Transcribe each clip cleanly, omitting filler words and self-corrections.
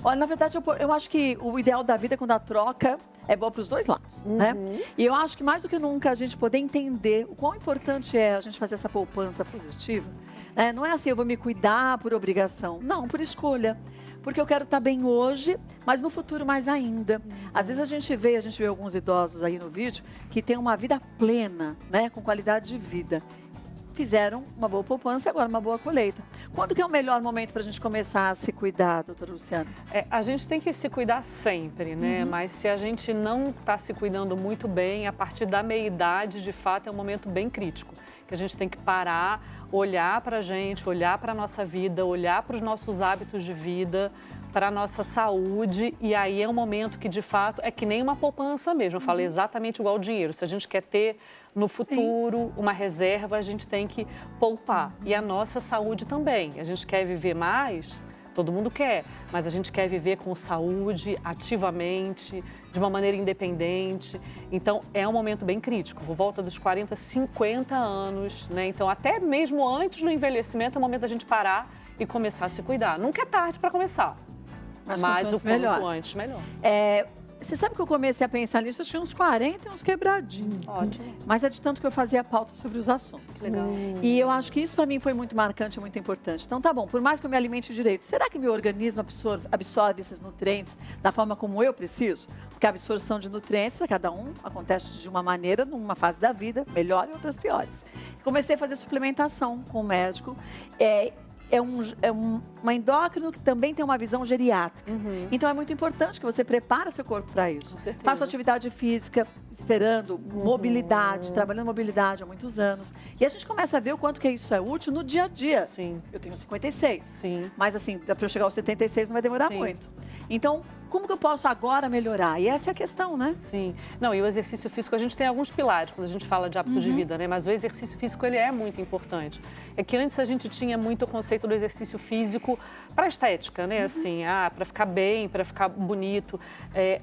Olha, na verdade, eu acho que o ideal da vida é quando a troca é boa para os dois lados, né? E eu acho que mais do que nunca a gente poder entender o quão importante é a gente fazer essa poupança positiva. Né? Não é assim, eu vou me cuidar por obrigação. Não, por escolha. Porque eu quero estar bem hoje, mas no futuro mais ainda. Às vezes a gente vê alguns idosos aí no vídeo que têm uma vida plena, né? Com qualidade de vida. Fizeram uma boa poupança e agora uma boa colheita. Quando que é o melhor momento para a gente começar a se cuidar, doutora Luciana? A gente tem que se cuidar sempre, né? Mas se a gente não está se cuidando muito bem, a partir da meia-idade, de fato, é um momento bem crítico. Que a gente tem que parar, olhar para a gente, olhar para a nossa vida, olhar para os nossos hábitos de vida, para a nossa saúde, e aí é um momento que, de fato, é que nem uma poupança mesmo. Eu falei exatamente igual ao dinheiro. Se a gente quer ter no futuro uma reserva, a gente tem que poupar. E a nossa saúde também. A gente quer viver mais, todo mundo quer, mas a gente quer viver com saúde, ativamente, de uma maneira independente. Então, é um momento bem crítico, por volta dos 40, 50 anos, né? Então, até mesmo antes do envelhecimento, é o momento da gente parar e começar a se cuidar. Nunca é tarde para começar. Mas o quanto antes, melhor. Você sabe que eu comecei a pensar nisso, eu tinha uns 40 e uns quebradinhos. Ótimo. Mas é de tanto que eu fazia pauta sobre os assuntos. Legal. E eu acho que isso para mim foi muito marcante, muito importante. Então tá bom, por mais que eu me alimente direito, será que meu organismo absorve esses nutrientes da forma como eu preciso? Porque a absorção de nutrientes para cada um acontece de uma maneira, numa fase da vida, melhor e outras piores. Comecei a fazer suplementação com o médico. Uma endócrino que também tem uma visão geriátrica. Então é muito importante que você prepare seu corpo para isso. Faça atividade física, esperando mobilidade, trabalhando mobilidade há muitos anos. E a gente começa a ver o quanto que isso é útil no dia a dia. Sim. Eu tenho 56. Sim. Mas assim, para eu chegar aos 76 não vai demorar muito. Então, como que eu posso agora melhorar? E essa é a questão, né? Sim. Não, e o exercício físico, a gente tem alguns pilares quando a gente fala de hábitos de vida, né? Mas o exercício físico, ele é muito importante. É que antes a gente tinha muito o conceito do exercício físico para estética, né? Assim, para ficar bem, para ficar bonito.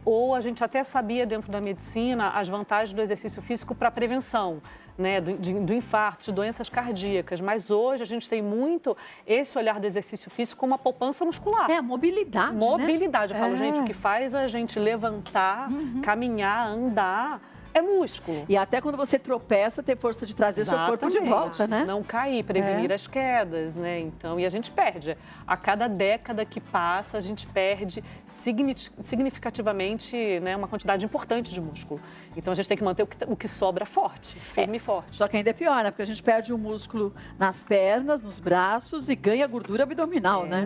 Ou a gente até sabia dentro da medicina as vantagens do exercício físico para prevenção, né? Do infarto, de doenças cardíacas. Mas hoje a gente tem muito esse olhar do exercício físico como uma poupança muscular. A mobilidade, Mobilidade. Eu falo, gente, o que faz a gente levantar, caminhar, andar, é músculo. E até quando você tropeça, ter força de trazer seu corpo de volta, né? Não cair, prevenir as quedas, né? Então, e a gente perde. A cada década que passa, a gente perde significativamente, né, uma quantidade importante de músculo. Então, a gente tem que manter o que sobra forte, firme e forte. Só que ainda é pior, né? Porque a gente perde o músculo nas pernas, nos braços e ganha gordura abdominal, né?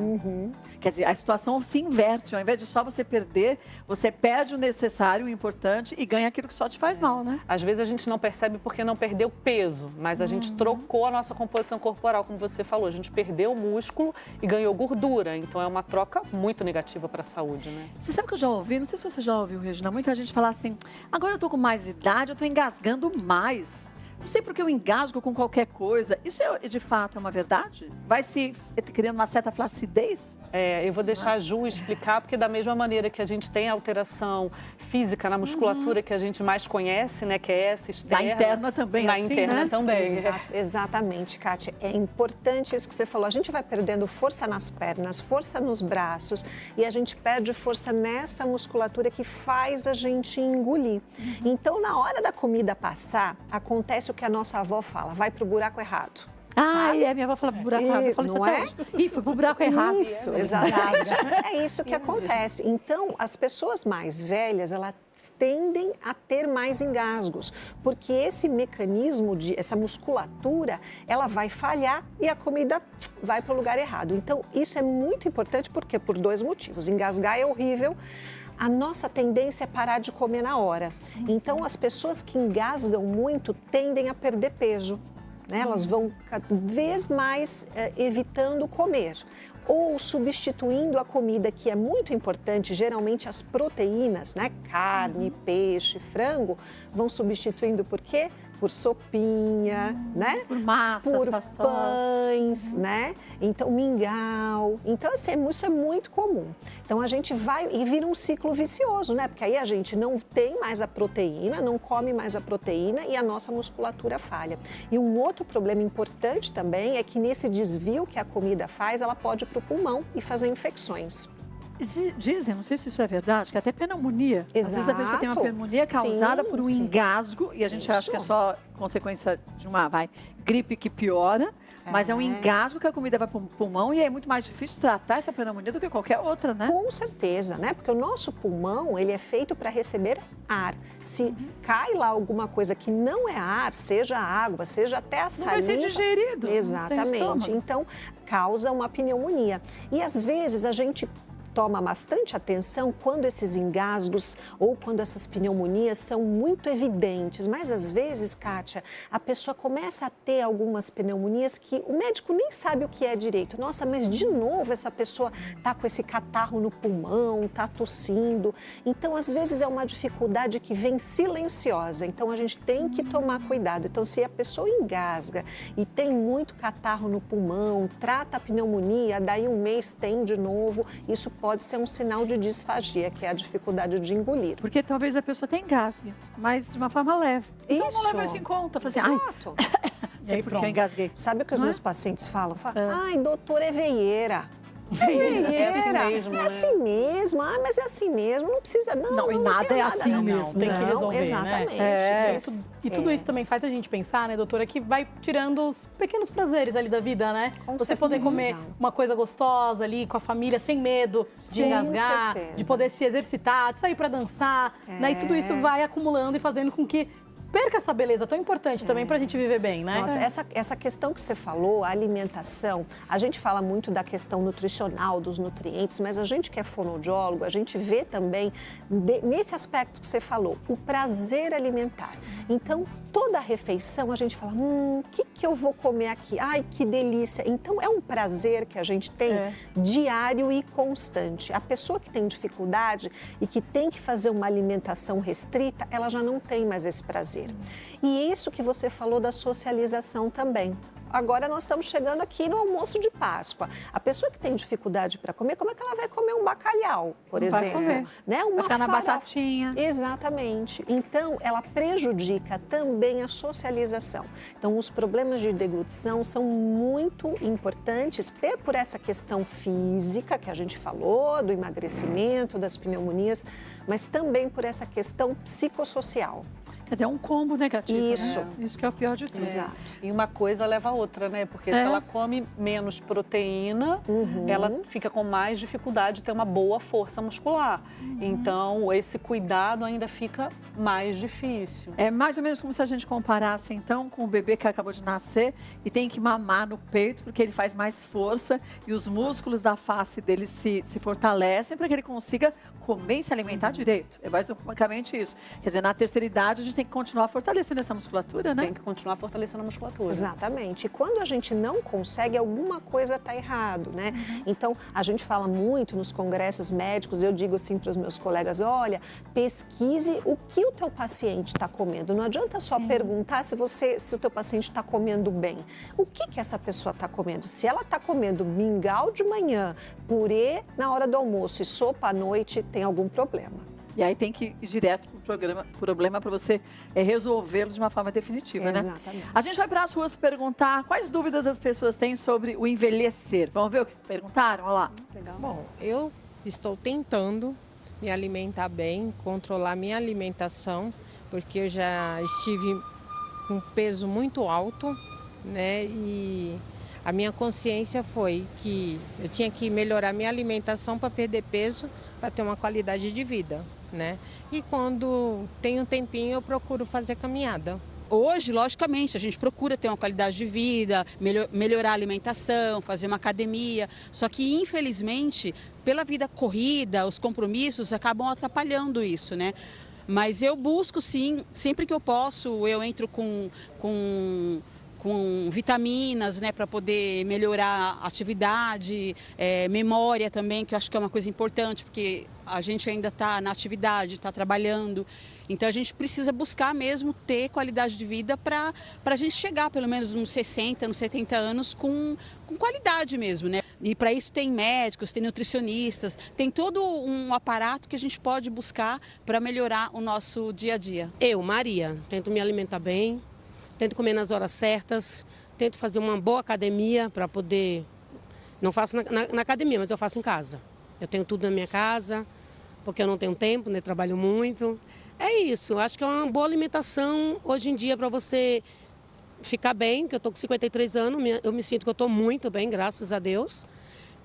Quer dizer, a situação se inverte. Ao invés de só você perder, você perde o necessário, o importante e ganha aquilo que só te faz mal, né? Às vezes a gente não percebe porque não perdeu peso, mas a gente trocou a nossa composição corporal, como você falou. A gente perdeu músculo e ganhou gordura. Então é uma troca muito negativa para a saúde, né? Você sabe que eu já ouvi, não sei se você já ouviu, Regina, muita gente falar assim, agora eu tô com mais idade, eu tô engasgando mais. Não sei porque eu engasgo com qualquer coisa. Isso de fato é uma verdade? Vai se criando uma certa flacidez? Eu vou deixar a Ju explicar, porque da mesma maneira que a gente tem alteração física na musculatura que a gente mais conhece, né, que é essa externa. Na interna também, na assim, interna né? também. Exatamente, Kátia. É importante isso que você falou. A gente vai perdendo força nas pernas, força nos braços e a gente perde força nessa musculatura que faz a gente engolir. Então, na hora da comida passar, acontece o que a nossa avó fala, vai pro buraco errado. Minha avó fala pro buraco errado. Eu falo isso não até é? hoje. Ih, foi pro buraco errado. Isso, exatamente. É isso que acontece. Então, as pessoas mais velhas, elas tendem a ter mais engasgos, porque esse mecanismo, essa musculatura, ela vai falhar e a comida vai para o lugar errado. Então, isso é muito importante, porque por dois motivos. Engasgar é horrível. A nossa tendência é parar de comer na hora. Então, as pessoas que engasgam muito tendem a perder peso. Né? Elas vão cada vez mais evitando comer ou substituindo a comida, que é muito importante, geralmente as proteínas, né? Carne, peixe, frango, vão substituindo por quê? Por sopinha, né? Por massas, por pastosas. pães, né? Então, mingau. Então, assim, isso é muito comum. Então, a gente vai e vira um ciclo vicioso, né? Porque aí a gente não tem mais a proteína, não come mais a proteína e a nossa musculatura falha. E um outro problema importante também é que nesse desvio que a comida faz, ela pode ir para o pulmão e fazer infecções. Dizem, não sei se isso é verdade, que até pneumonia. Às vezes a pessoa tem uma Exato. pneumonia causada Sim, por um sim. engasgo, e a gente acha que é Isso. só consequência de uma gripe que piora, mas é um engasgo que a comida vai para o pulmão e é muito mais difícil tratar essa pneumonia do que qualquer outra, né? Com certeza, né? Porque o nosso pulmão, ele é feito para receber ar. Se cai lá alguma coisa que não é ar, seja água, seja até a Não saliva... vai ser digerido. não tem Exatamente. estômago. Então, causa uma pneumonia. E às vezes a gente toma bastante atenção quando esses engasgos ou quando essas pneumonias são muito evidentes. Mas às vezes, Kátia, a pessoa começa a ter algumas pneumonias que o médico nem sabe o que é direito. Nossa, mas de novo essa pessoa está com esse catarro no pulmão, está tossindo. Então, às vezes é uma dificuldade que vem silenciosa. Então, a gente tem que tomar cuidado. Então, se a pessoa engasga e tem muito catarro no pulmão, trata a pneumonia, daí um mês tem de novo, isso pode ser um sinal de disfagia, que é a dificuldade de engolir. Porque talvez a pessoa tenha engasgue, mas de uma forma leve. Então não Isso. leva isso em conta. Fala assim, Exato. sei porque eu engasguei. Sabe o que os Não é? meus pacientes falam? Ai, doutor, é veieira. É assim mesmo, É né? assim mesmo. Ah, mas é assim mesmo. Não precisa, Não, e nada tem é assim não. mesmo, tem que Não, resolver, né? exatamente. É. E tudo isso também faz a gente pensar, né, doutora, que vai tirando os pequenos prazeres ali da vida, né? Com Você poder certeza. comer uma coisa gostosa ali com a família, sem medo de Com engasgar, certeza. de poder se exercitar, de sair para dançar, né? E tudo isso vai acumulando e fazendo com que perca essa beleza tão importante também pra gente viver bem, né? Nossa, essa questão que você falou, a alimentação, a gente fala muito da questão nutricional, dos nutrientes, mas a gente que é fonoaudiólogo, a gente vê também, nesse aspecto que você falou, o prazer alimentar. Então, toda refeição a gente fala, o que eu vou comer aqui? Ai, que delícia! Então, é um prazer que a gente tem diário e constante. A pessoa que tem dificuldade e que tem que fazer uma alimentação restrita, ela já não tem mais esse prazer. E isso que você falou da socialização também. Agora nós estamos chegando aqui no almoço de Páscoa. A pessoa que tem dificuldade para comer, como é que ela vai comer um bacalhau, por Não vai exemplo? comer. Né? Vai ficar na farofa. batatinha. Exatamente. Então, ela prejudica também a socialização. Então, os problemas de deglutição são muito importantes por essa questão física que a gente falou, do emagrecimento, das pneumonias, mas também por essa questão psicossocial. Quer dizer, é um combo negativo. Isso. Né? Isso que é o pior de tudo. Exato. E uma coisa leva a outra, né? Porque se ela come menos proteína, ela fica com mais dificuldade de ter uma boa força muscular. Então, esse cuidado ainda fica mais difícil. É mais ou menos como se a gente comparasse, então, com o bebê que acabou de nascer e tem que mamar no peito, porque ele faz mais força e os músculos da face dele se fortalecem para que ele consiga comer e se alimentar direito. É basicamente isso. Quer dizer, na terceira idade, a gente tem que continuar fortalecendo essa musculatura, né? Tem que continuar fortalecendo a musculatura. Exatamente. E quando a gente não consegue, alguma coisa está errado, né? Então, a gente fala muito nos congressos médicos, eu digo assim para os meus colegas, olha, pesquise o que o teu paciente está comendo. Não adianta só perguntar se o teu paciente está comendo bem. O que essa pessoa está comendo? Se ela está comendo mingau de manhã, purê na hora do almoço e sopa à noite, tem algum problema. E aí tem que ir direto para o problema para você resolvê-lo de uma forma definitiva, né? Exatamente. A gente vai para as ruas perguntar quais dúvidas as pessoas têm sobre o envelhecer. Vamos ver o que perguntaram? Olha lá. Legal. Bom, eu estou tentando me alimentar bem, controlar minha alimentação, porque eu já estive com um peso muito alto, né? E a minha consciência foi que eu tinha que melhorar minha alimentação para perder peso, para ter uma qualidade de vida, né? E quando tem um tempinho eu procuro fazer caminhada. Hoje, logicamente, a gente procura ter uma qualidade de vida, melhorar a alimentação, fazer uma academia. Só que, infelizmente, pela vida corrida, os compromissos acabam atrapalhando isso, né? Mas eu busco, sim, sempre que eu posso, eu entro com vitaminas, né, para poder melhorar a atividade, memória também, que eu acho que é uma coisa importante, porque a gente ainda está na atividade, está trabalhando. Então a gente precisa buscar mesmo ter qualidade de vida para a gente chegar pelo menos nos 60, nos 70 anos com qualidade mesmo, né? E para isso tem médicos, tem nutricionistas, tem todo um aparato que a gente pode buscar para melhorar o nosso dia a dia. Eu, Maria, tento me alimentar bem, tento comer nas horas certas, tento fazer uma boa academia para poder... Não faço na academia, mas eu faço em casa. Eu tenho tudo na minha casa, porque eu não tenho tempo, né? Trabalho muito. É isso, acho que é uma boa alimentação hoje em dia para você ficar bem, que eu estou com 53 anos, eu me sinto que eu estou muito bem, graças a Deus.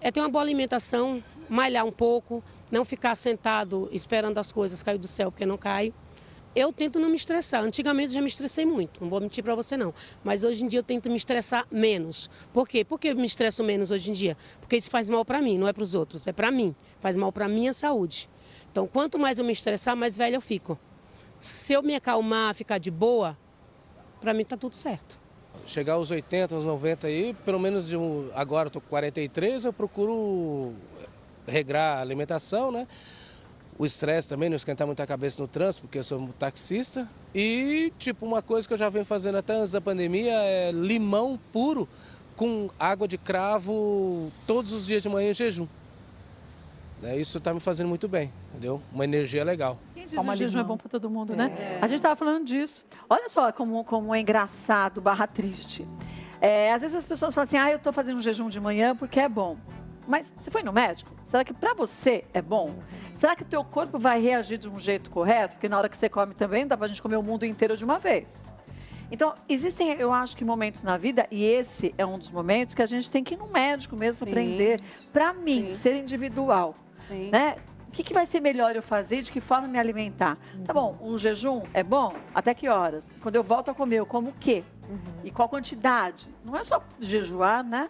É ter uma boa alimentação, malhar um pouco, não ficar sentado esperando as coisas cair do céu, porque não cai. Eu tento não me estressar. Antigamente eu já me estressei muito, não vou mentir para você não. Mas hoje em dia eu tento me estressar menos. Por quê? Por que eu me estresso menos hoje em dia? Porque isso faz mal para mim, não é para os outros, é para mim. Faz mal para a minha saúde. Então, quanto mais eu me estressar, mais velha eu fico. Se eu me acalmar, ficar de boa, para mim tá tudo certo. Chegar aos 80, aos 90 aí, pelo menos agora eu tô com 43, eu procuro regrar a alimentação, né? O estresse também, não esquentar muito a cabeça no trânsito, porque eu sou taxista. E, tipo, uma coisa que eu já venho fazendo até antes da pandemia é limão puro com água de cravo todos os dias de manhã em jejum. Isso está me fazendo muito bem, entendeu? Uma energia legal. Quem diz que o jejum é bom para todo mundo, né? A gente estava falando disso. Olha só como é engraçado, /triste. Às vezes as pessoas falam assim, eu estou fazendo um jejum de manhã porque é bom. Mas você foi no médico? Será que para você é bom? Será que o teu corpo vai reagir de um jeito correto? Porque na hora que você come também, dá pra gente comer o mundo inteiro de uma vez. Então, existem, eu acho que momentos na vida, e esse é um dos momentos que a gente tem que ir no médico mesmo, Sim. aprender. Para mim, ser individual, Sim. né? O que vai ser melhor eu fazer? De que forma me alimentar? Tá bom, um jejum é bom? Até que horas? Quando eu volto a comer, eu como o quê? E qual quantidade? Não é só jejuar, né?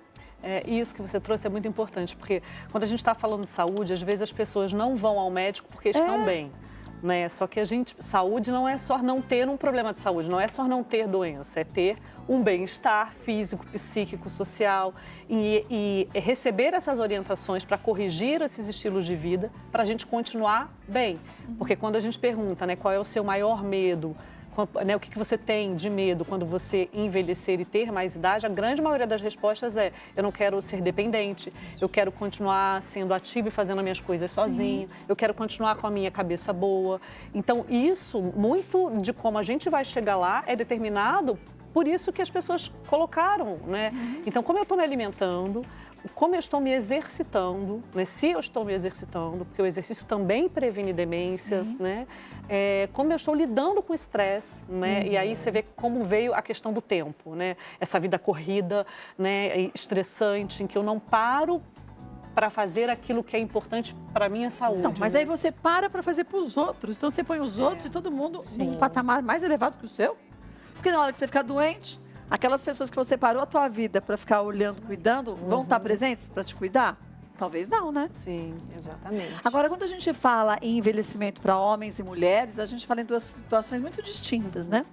Isso que você trouxe é muito importante, porque quando a gente está falando de saúde, às vezes as pessoas não vão ao médico porque estão bem. Né? Só que saúde não é só não ter um problema de saúde, não é só não ter doença, é ter um bem-estar físico, psíquico, social e receber essas orientações para corrigir esses estilos de vida para a gente continuar bem. Porque quando a gente pergunta, né, qual é o seu maior medo, né, o que você tem de medo quando você envelhecer e ter mais idade, a grande maioria das respostas é: eu não quero ser dependente, eu quero continuar sendo ativo e fazendo as minhas coisas sozinho, eu quero continuar com a minha cabeça boa. Então, isso, muito de como a gente vai chegar lá é determinado por isso que as pessoas colocaram, né? Então, como eu estou me alimentando, como eu estou me exercitando, né? Se eu estou me exercitando, porque o exercício também previne demências, né? Como eu estou lidando com o estresse, né? E aí você vê como veio a questão do tempo, né? Essa vida corrida, né? Estressante, em que eu não paro para fazer aquilo que é importante para a minha saúde. Então, mas aí você para fazer para os outros. Então você põe os outros e todo mundo num patamar mais elevado que o seu. Porque na hora que você ficar doente, aquelas pessoas que você parou a tua vida para ficar olhando, cuidando, vão estar presentes para te cuidar? Talvez não, né? Sim, exatamente. Agora, quando a gente fala em envelhecimento para homens e mulheres, a gente fala em duas situações muito distintas, né?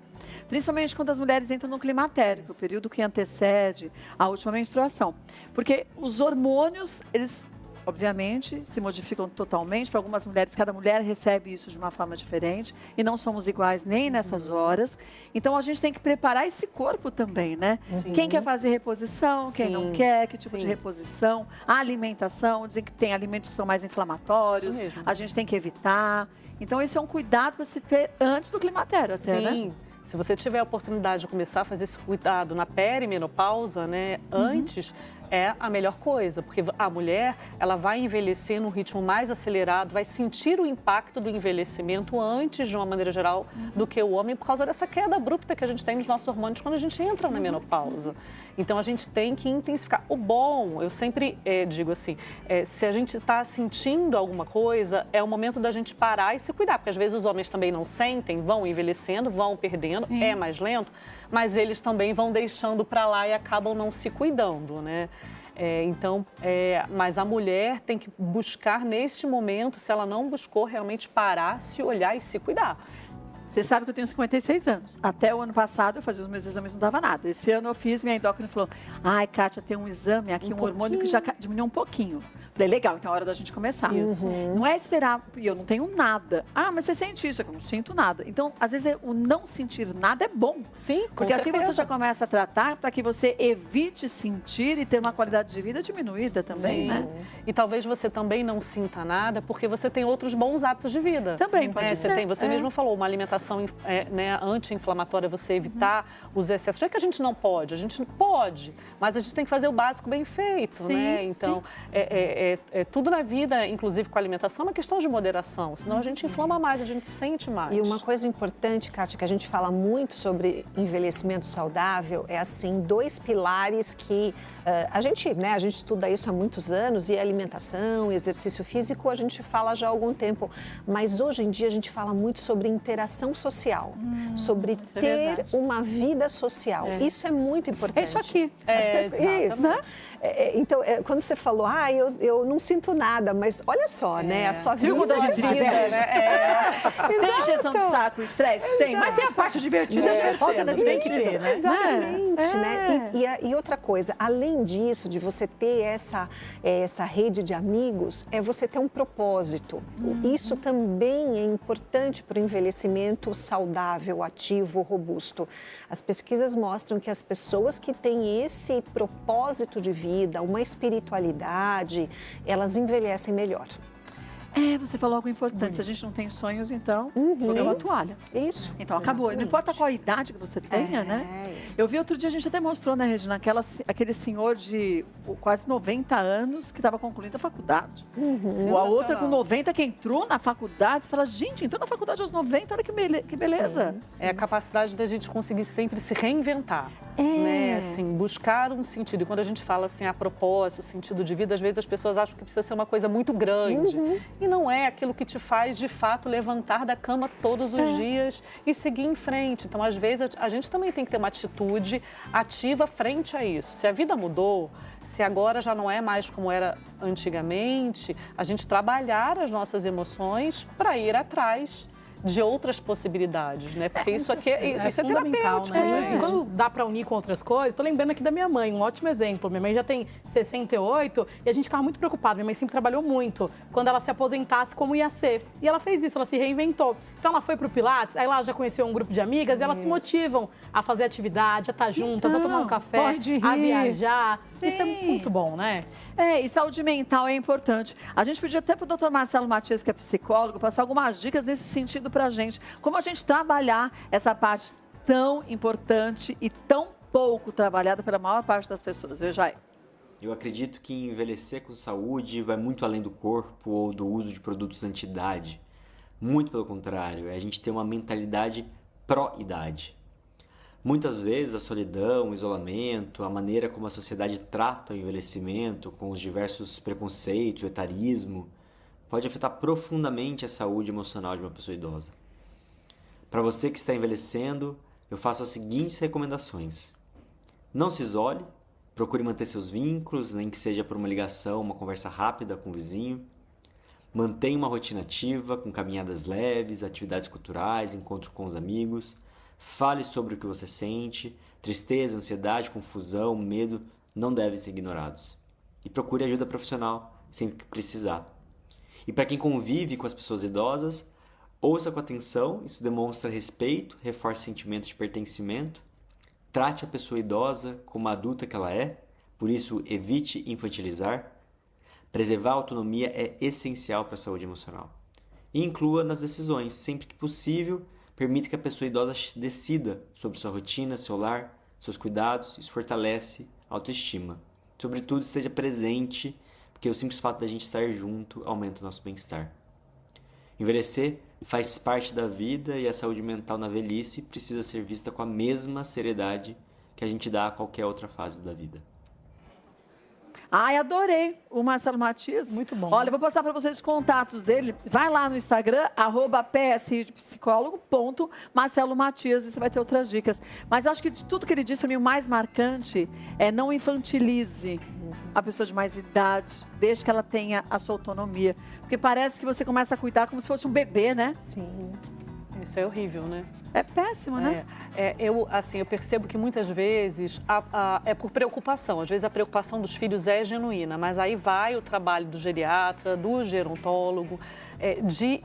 Principalmente quando as mulheres entram no climatério, que é o período que antecede a última menstruação. Porque os hormônios, eles obviamente se modificam totalmente. Para algumas mulheres, cada mulher recebe isso de uma forma diferente e não somos iguais nem nessas horas. Então a gente tem que preparar esse corpo também, né? Quem quer fazer reposição, quem não quer, que tipo de reposição, a alimentação, dizem que tem alimentos que são mais inflamatórios, a gente tem que evitar. Então esse é um cuidado para se ter antes do climatério até, né? Se você tiver a oportunidade de começar a fazer esse cuidado na perimenopausa, né, antes, é a melhor coisa, porque a mulher, ela vai envelhecer num ritmo mais acelerado, vai sentir o impacto do envelhecimento antes, de uma maneira geral, do que o homem, por causa dessa queda abrupta que a gente tem nos nossos hormônios quando a gente entra na menopausa. Então, a gente tem que intensificar. O bom, eu sempre digo assim, se a gente está sentindo alguma coisa, é o momento da gente parar e se cuidar, porque às vezes os homens também não sentem, vão envelhecendo, vão perdendo, é mais lento, mas eles também vão deixando para lá e acabam não se cuidando, né? Mas a mulher tem que buscar neste momento, se ela não buscou, realmente parar, se olhar e se cuidar. Você sabe que eu tenho 56 anos. Até o ano passado eu fazia os meus exames e não dava nada. Esse ano eu fiz, minha endócrina falou: ai, Kátia, tem um exame aqui, um hormônio que já diminuiu um pouquinho. Falei, legal, então é hora da gente começar. Não é esperar, e eu não tenho nada. Ah, mas você sente isso? Eu não sinto nada. Então, às vezes, o não sentir nada é bom. Sim, com porque certeza. assim você já começa a tratar para que você evite sentir e ter uma qualidade de vida diminuída também, né? E talvez você também não sinta nada porque você tem outros bons hábitos de vida. Também pode ser. Você mesmo falou, uma alimentação anti-inflamatória, você evitar os excessos. Não é que a gente não pode, a gente pode, mas a gente tem que fazer o básico bem feito, né? Então, tudo na vida, inclusive com a alimentação, é uma questão de moderação, senão a gente inflama mais, a gente sente mais. E uma coisa importante, Kátia, que a gente fala muito sobre envelhecimento saudável, é assim, 2 pilares que a gente estuda isso há muitos anos, e alimentação, exercício físico, a gente fala já há algum tempo, mas hoje em dia a gente fala muito sobre interação social, sobre ter uma vida social. Isso é muito importante. É isso aqui. Isso. Né? Então, quando você falou, eu não sinto nada, mas olha só, né? A sua vida. Viu quando a gente diverte, né? Tem injeção de saco, estresse? Tem, mas tem a parte divertida. Tem que ter, né? Exatamente, né? E outra coisa, além disso, de você ter essa rede de amigos, é você ter um propósito. Isso também é importante para o envelhecimento saudável, ativo, robusto. As pesquisas mostram que as pessoas que têm esse propósito de vida, uma espiritualidade, elas envelhecem melhor. Você falou algo importante. Se a gente não tem sonhos, então, joga uma toalha. Isso. Então, acabou. Exatamente. Não importa qual a idade que você tenha, né? Eu vi outro dia, a gente até mostrou, né, Regina, aquele senhor de quase 90 anos que estava concluindo a faculdade. A outra com 90 que entrou na faculdade. Você fala, gente, entrou na faculdade aos 90, olha que beleza. Sim. É a capacidade da gente conseguir sempre se reinventar. Né? Assim, buscar um sentido. E quando a gente fala assim, a propósito, sentido de vida, às vezes as pessoas acham que precisa ser uma coisa muito grande. E não é aquilo que te faz, de fato, levantar da cama todos os dias e seguir em frente. Então, às vezes, a gente também tem que ter uma atitude ativa frente a isso. Se a vida mudou, se agora já não é mais como era antigamente, a gente trabalhar as nossas emoções para ir atrás de outras possibilidades, né? Porque isso aqui é fundamental, terapêutico, né? gente. E quando dá para unir com outras coisas, tô lembrando aqui da minha mãe, um ótimo exemplo. Minha mãe já tem 68 e a gente ficava muito preocupada. Minha mãe sempre trabalhou muito quando ela se aposentasse, como ia ser. E ela fez isso, ela se reinventou. Então ela foi pro Pilates, aí lá já conheceu um grupo de amigas e elas se motivam a fazer atividade, a estar juntas, a tomar um café, a viajar. Sim. Isso é muito bom, né? E saúde mental é importante. A gente pediu até pro Dr. Marcelo Matias, que é psicólogo, passar algumas dicas nesse sentido pra gente. Como a gente trabalhar essa parte tão importante e tão pouco trabalhada pela maior parte das pessoas. Veja aí. Eu acredito que envelhecer com saúde vai muito além do corpo ou do uso de produtos anti-idade. Muito pelo contrário, é a gente ter uma mentalidade pró-idade. Muitas vezes a solidão, o isolamento, a maneira como a sociedade trata o envelhecimento, com os diversos preconceitos, o etarismo, pode afetar profundamente a saúde emocional de uma pessoa idosa. Para você que está envelhecendo, eu faço as seguintes recomendações. Não se isole, procure manter seus vínculos, nem que seja por uma ligação, uma conversa rápida com o vizinho. Mantenha uma rotina ativa, com caminhadas leves, atividades culturais, encontro com os amigos. Fale sobre o que você sente. Tristeza, ansiedade, confusão, medo não devem ser ignorados. E procure ajuda profissional sempre que precisar. E para quem convive com as pessoas idosas, ouça com atenção, isso demonstra respeito, reforça o sentimento de pertencimento. Trate a pessoa idosa como a adulta que ela é, por isso evite infantilizar. Preservar a autonomia é essencial para a saúde emocional. E inclua nas decisões, sempre que possível, permita que a pessoa idosa decida sobre sua rotina, seu lar, seus cuidados, isso fortalece a autoestima. Sobretudo, esteja presente, porque o simples fato da gente estar junto aumenta o nosso bem-estar. Envelhecer faz parte da vida e a saúde mental na velhice precisa ser vista com a mesma seriedade que a gente dá a qualquer outra fase da vida. Ai, adorei o Marcelo Matias. Muito bom. Olha, eu vou passar para vocês os contatos dele. Vai lá no Instagram, @psi_psicólogo.Marcelo Matias, e você vai ter outras dicas. Mas eu acho que de tudo que ele disse, para mim, o mais marcante é não infantilize a pessoa de mais idade, desde que ela tenha a sua autonomia. Porque parece que você começa a cuidar como se fosse um bebê, né? Sim. Isso é horrível, né? É péssimo, né? Eu percebo que muitas vezes é por preocupação. Às vezes a preocupação dos filhos é genuína, mas aí vai o trabalho do geriatra, do gerontólogo, de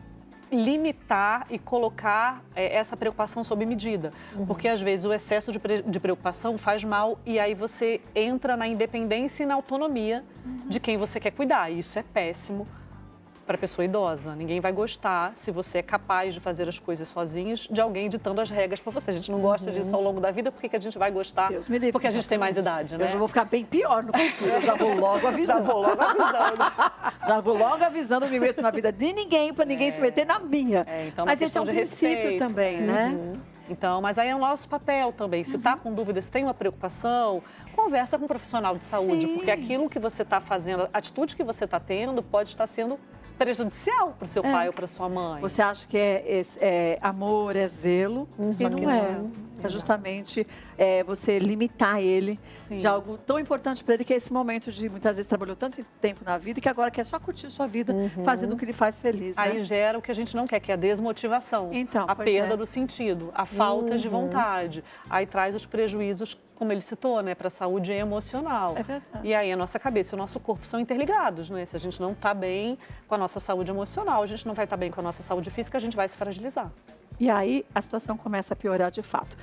limitar e colocar essa preocupação sob medida. Porque às vezes o excesso de preocupação faz mal e aí você entra na independência e na autonomia de quem você quer cuidar. Isso é péssimo para a pessoa idosa. Ninguém vai gostar, se você é capaz de fazer as coisas sozinhos, de alguém ditando as regras para você. A gente não gosta disso ao longo da vida, por que a gente vai gostar? Deus me livre, Porque a gente tem mais idade, né? Eu já vou ficar bem pior no futuro, eu já vou logo avisando. Já vou logo avisando. Já vou logo avisando, não me meto na vida de ninguém, para ninguém se meter na minha. Então, uma Mas esse é um questão de princípio respeito. também, né? Então, mas aí é o nosso papel também. Se está com dúvida, se tem uma preocupação, conversa com um profissional de saúde, Sim. porque aquilo que você está fazendo, a atitude que você está tendo, pode estar sendo prejudicial para o seu pai ou para sua mãe. Você acha que é amor, é zelo, e não é. É justamente você limitar ele Sim. de algo tão importante para ele, que é esse momento de, muitas vezes, trabalhou tanto tempo na vida, e que agora quer só curtir sua vida, fazendo o que lhe faz feliz, né? Aí gera o que a gente não quer, que é a desmotivação, Então, a pois perda é. do sentido, a falta de vontade. Aí traz os prejuízos, como ele citou, né, para a saúde emocional. É verdade. E aí a nossa cabeça e o nosso corpo são interligados, né? Se a gente não está bem com a nossa saúde emocional, a gente não vai estar bem com a nossa saúde física, a gente vai se fragilizar. E aí a situação começa a piorar de fato.